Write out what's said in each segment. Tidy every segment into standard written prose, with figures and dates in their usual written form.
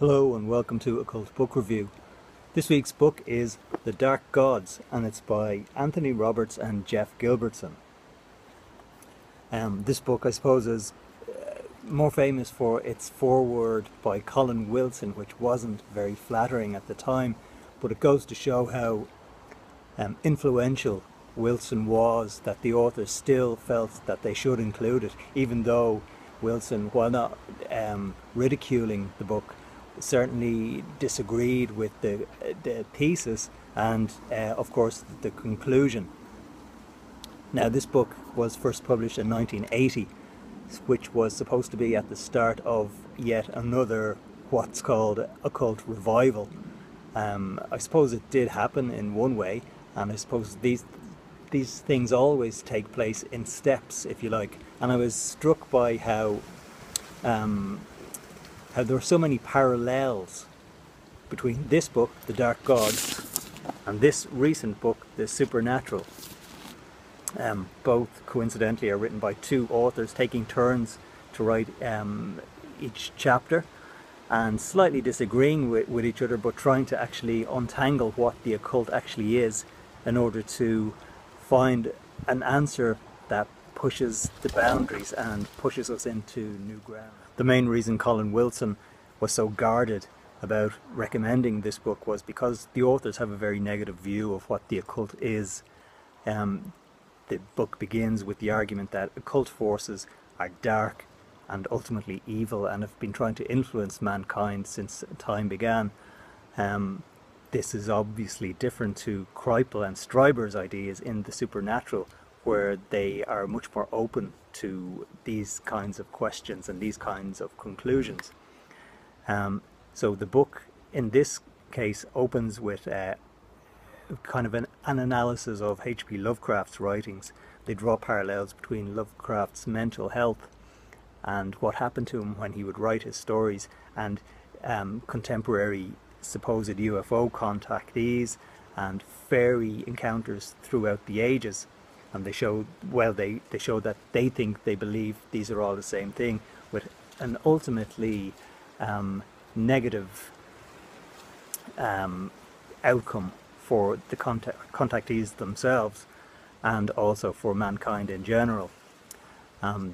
Hello and welcome to Occult Book Review. This week's book is The Dark Gods and it's by Anthony Roberts and Geoff Gilbertson. This book, I suppose, is more famous for its foreword by Colin Wilson, which wasn't very flattering at the time, but it goes to show how influential Wilson was, that the authors still felt that they should include it, even though Wilson, while not ridiculing the book, certainly disagreed with the thesis and of course the conclusion. Now, this book was first published in 1980, which was supposed to be at the start of yet another what's called occult revival. I suppose it did happen in one way, and I suppose these things always take place in steps, if you like. And I was struck by how there are so many parallels between this book, The Dark Gods, and this recent book, The Supernatural. Both coincidentally are written by two authors taking turns to write each chapter, and slightly disagreeing with each other, but trying to actually untangle what the occult actually is in order to find an answer that pushes the boundaries and pushes us into new ground. The main reason Colin Wilson was so guarded about recommending this book was because the authors have a very negative view of what the occult is. The book begins with the argument that occult forces are dark and ultimately evil and have been trying to influence mankind since time began. This is obviously different to Kripal and Stryber's ideas in The Supernatural, where they are much more open to these kinds of questions and these kinds of conclusions. So the book in this case opens with kind of an analysis of H.P. Lovecraft's writings. They draw parallels between Lovecraft's mental health and what happened to him when he would write his stories, and contemporary supposed UFO contactees and fairy encounters throughout the ages. And they show, well, they show that they think, they believe these are all the same thing, with an ultimately negative outcome for the contactees themselves and also for mankind in general.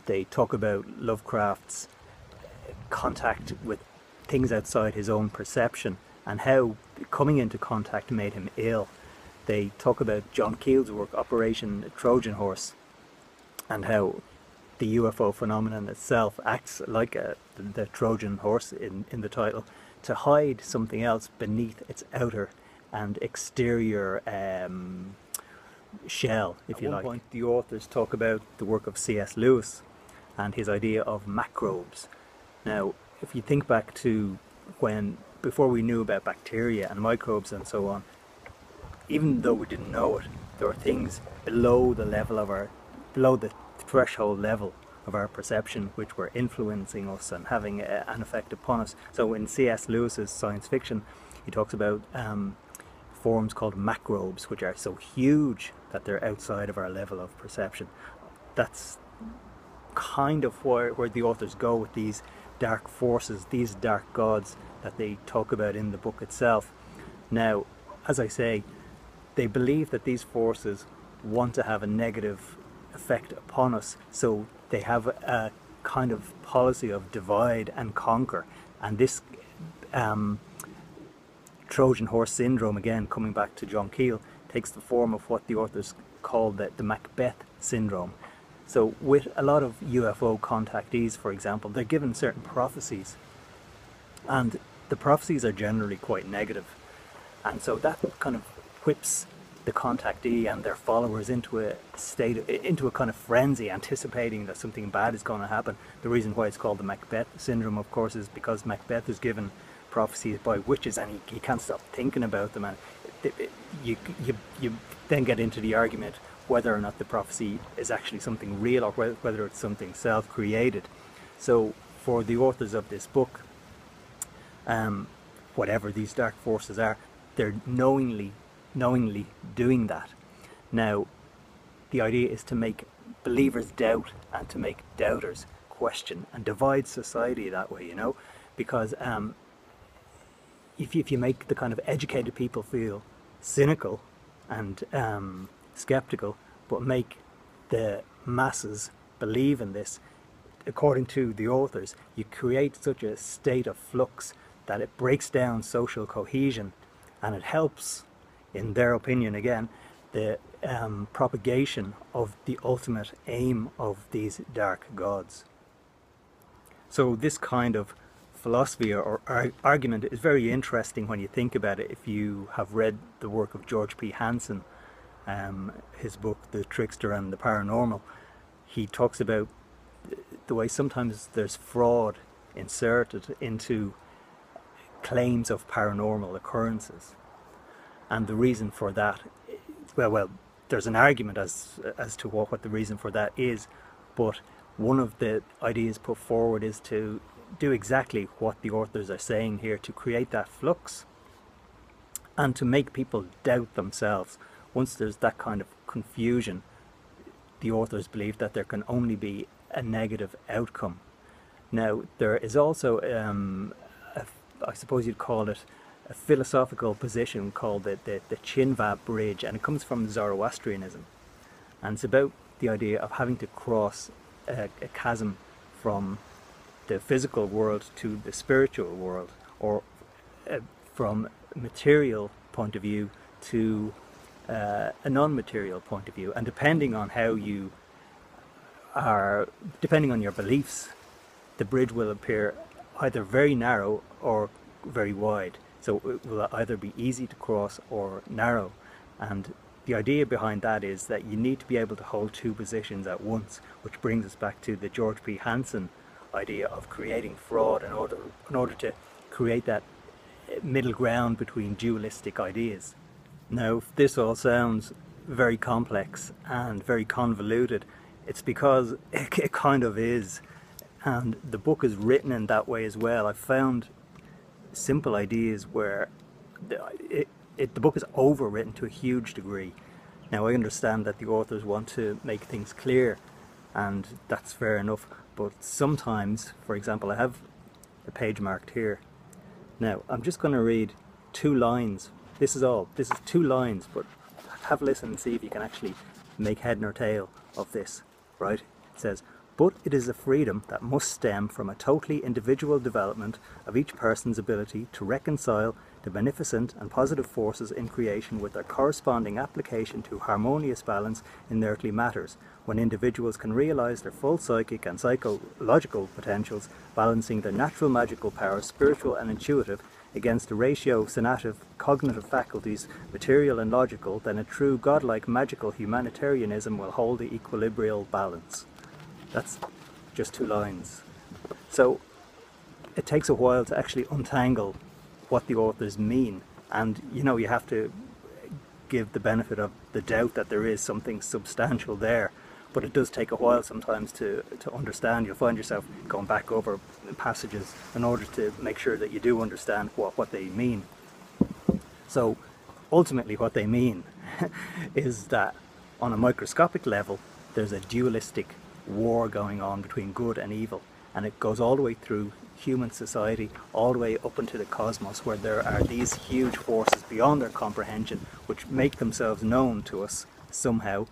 They talk about Lovecraft's contact with things outside his own perception and how coming into contact made him ill. They talk about John Keel's work, Operation Trojan Horse, and how the UFO phenomenon itself acts like the Trojan horse in the title, to hide something else beneath its outer and exterior shell, if you like. At one point, the authors talk about the work of C.S. Lewis and his idea of macrobes. Now, if you think back to before we knew about bacteria and microbes and so on, even though we didn't know it, there were things below the threshold level of our perception which were influencing us and having an effect upon us. So in C.S. Lewis's science fiction, he talks about forms called macrobes, which are so huge that they're outside of our level of perception. That's kind of where the authors go with these dark forces, these dark gods that they talk about in the book itself. Now, as I say, they believe that these forces want to have a negative effect upon us, so they have a kind of policy of divide and conquer. And this Trojan horse syndrome, again coming back to John Keel, takes the form of what the authors call the Macbeth Syndrome. So with a lot of UFO contactees, for example, they're given certain prophecies, and the prophecies are generally quite negative, and so that kind of whips the contactee and their followers into a kind of frenzy, anticipating that something bad is going to happen. The reason why it's called the Macbeth Syndrome, of course, is because Macbeth is given prophecies by witches, and he can't stop thinking about them, and you then get into the argument whether or not the prophecy is actually something real or whether it's something self-created. So for the authors of this book, whatever these dark forces are, they're knowingly doing that. Now, the idea is to make believers doubt and to make doubters question and divide society that way, you know, because if you make the kind of educated people feel cynical and skeptical, but make the masses believe in this, according to the authors, you create such a state of flux that it breaks down social cohesion, and it helps, in their opinion again, the propagation of the ultimate aim of these dark gods. So this kind of philosophy or argument is very interesting when you think about it. If you have read the work of George P. Hansen, his book The Trickster and the Paranormal, he talks about the way sometimes there's fraud inserted into claims of paranormal occurrences, and the reason for that, well, there's an argument as to what the reason for that is, but one of the ideas put forward is to do exactly what the authors are saying here, to create that flux and to make people doubt themselves. Once there's that kind of confusion, the authors believe that there can only be a negative outcome. Now, there is also, I suppose you'd call it, a philosophical position called the Chinua Bridge, and it comes from Zoroastrianism. And it's about the idea of having to cross a chasm from the physical world to the spiritual world, or from a material point of view to a non-material point of view. And depending on how you are, depending on your beliefs, the bridge will appear either very narrow or very wide. So it will either be easy to cross or narrow. And the idea behind that is that you need to be able to hold two positions at once, which brings us back to the George P. Hansen idea of creating fraud in order to create that middle ground between dualistic ideas. Now, if this all sounds very complex and very convoluted, it's because it kind of is, and the book is written in that way as well. I've found simple ideas where the book is overwritten to a huge degree. Now, I understand that the authors want to make things clear, and that's fair enough, but sometimes, for example, I have a page marked here. Now, I'm just going to read 2 lines. This is 2 lines, but have a listen and see if you can actually make head nor tail of this, right? It says, "But it is a freedom that must stem from a totally individual development of each person's ability to reconcile the beneficent and positive forces in creation with their corresponding application to harmonious balance in earthly matters, when individuals can realize their full psychic and psychological potentials, balancing their natural magical powers, spiritual and intuitive, against the ratio-sinative cognitive faculties, material and logical, then a true godlike magical humanitarianism will hold the equilibrial balance." That's just 2 lines. So it takes a while to actually untangle what the authors mean, and you know, you have to give the benefit of the doubt that there is something substantial there, but it does take a while sometimes to understand. You'll find yourself going back over passages in order to make sure that you do understand what they mean. So ultimately what they mean is that on a microscopic level there's a dualistic war going on between good and evil, and it goes all the way through human society, all the way up into the cosmos, where there are these huge forces beyond our comprehension which make themselves known to us somehow,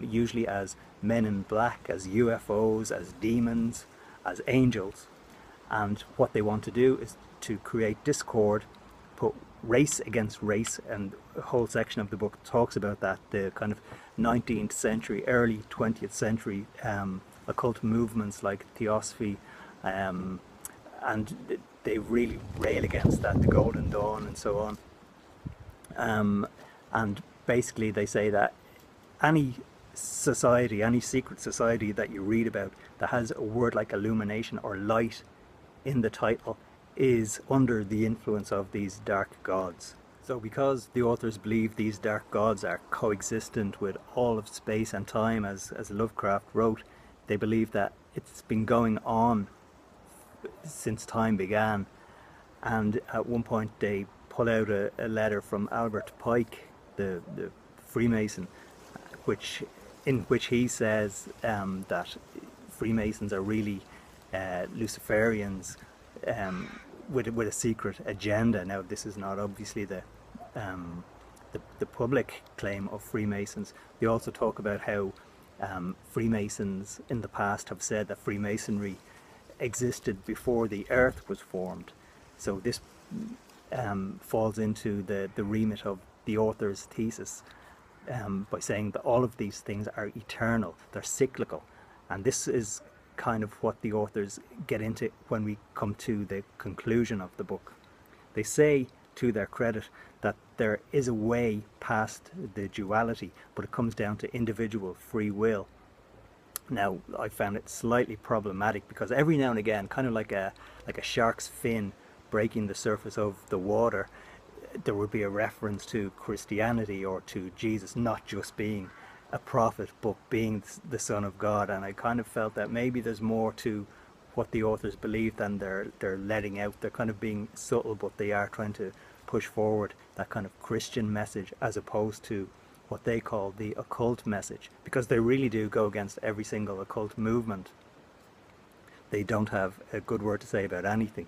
usually as men in black, as UFOs, as demons, as angels. And what they want to do is to create discord, put race against race, and a whole section of the book talks about that, the kind of 19th century, early 20th century occult movements like Theosophy, and they really rail against that, the Golden Dawn and so on. And basically they say that any society, any secret society that you read about that has a word like illumination or light in the title is under the influence of these dark gods. So because the authors believe these dark gods are coexistent with all of space and time, as Lovecraft wrote, they believe that it's been going on since time began. And at one point they pull out a letter from Albert Pike, the Freemason, in which he says that Freemasons are really Luciferians with a secret agenda. Now, this is not obviously the public claim of Freemasons. They also talk about how Freemasons in the past have said that Freemasonry existed before the earth was formed. So this falls into the remit of the author's thesis by saying that all of these things are eternal, they're cyclical. And this is kind of what the authors get into when we come to the conclusion of the book. They say, to their credit, that there is a way past the duality, but it comes down to individual free will. Now, I found it slightly problematic because every now and again, kind of like a shark's fin breaking the surface of the water, there would be a reference to Christianity or to Jesus not just being a prophet but being the Son of God. And I kind of felt that maybe there's more to what the authors believe than they're letting out. They're kind of being subtle, but they are trying to push forward that kind of Christian message as opposed to what they call the occult message, because they really do go against every single occult movement. They don't have a good word to say about anything,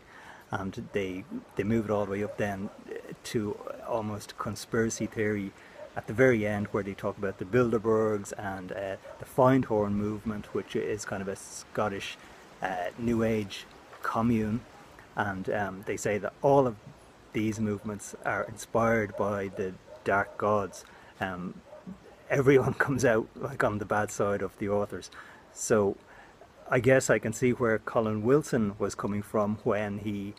and they move it all the way up then to almost conspiracy theory at the very end, where they talk about the Bilderbergs and the Findhorn movement, which is kind of a Scottish New Age commune, and they say that all of these movements are inspired by the dark gods. Everyone comes out like on the bad side of the authors. So I guess I can see where Colin Wilson was coming from when he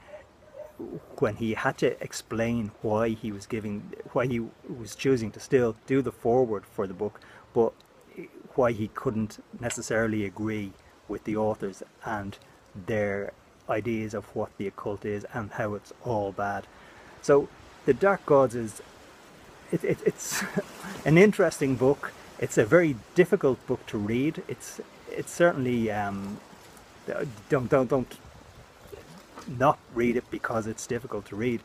had to explain why he was choosing to still do the foreword for the book, but why he couldn't necessarily agree with the authors and their ideas of what the occult is and how it's all bad. So the Dark Gods it's an interesting book. It's a very difficult book to read. It's certainly don't not read it because it's difficult to read.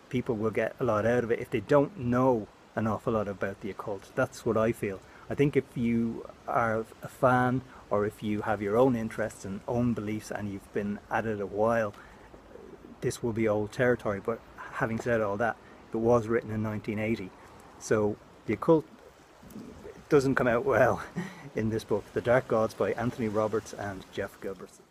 People will get a lot out of it if they don't know an awful lot about the occult. That's what I feel. I think if you are a fan, or if you have your own interests and own beliefs and you've been at it a while, this will be old territory. But having said all that, it was written in 1980, so the occult doesn't come out well in this book. The Dark Gods by Anthony Roberts and Geoff Gilbertson.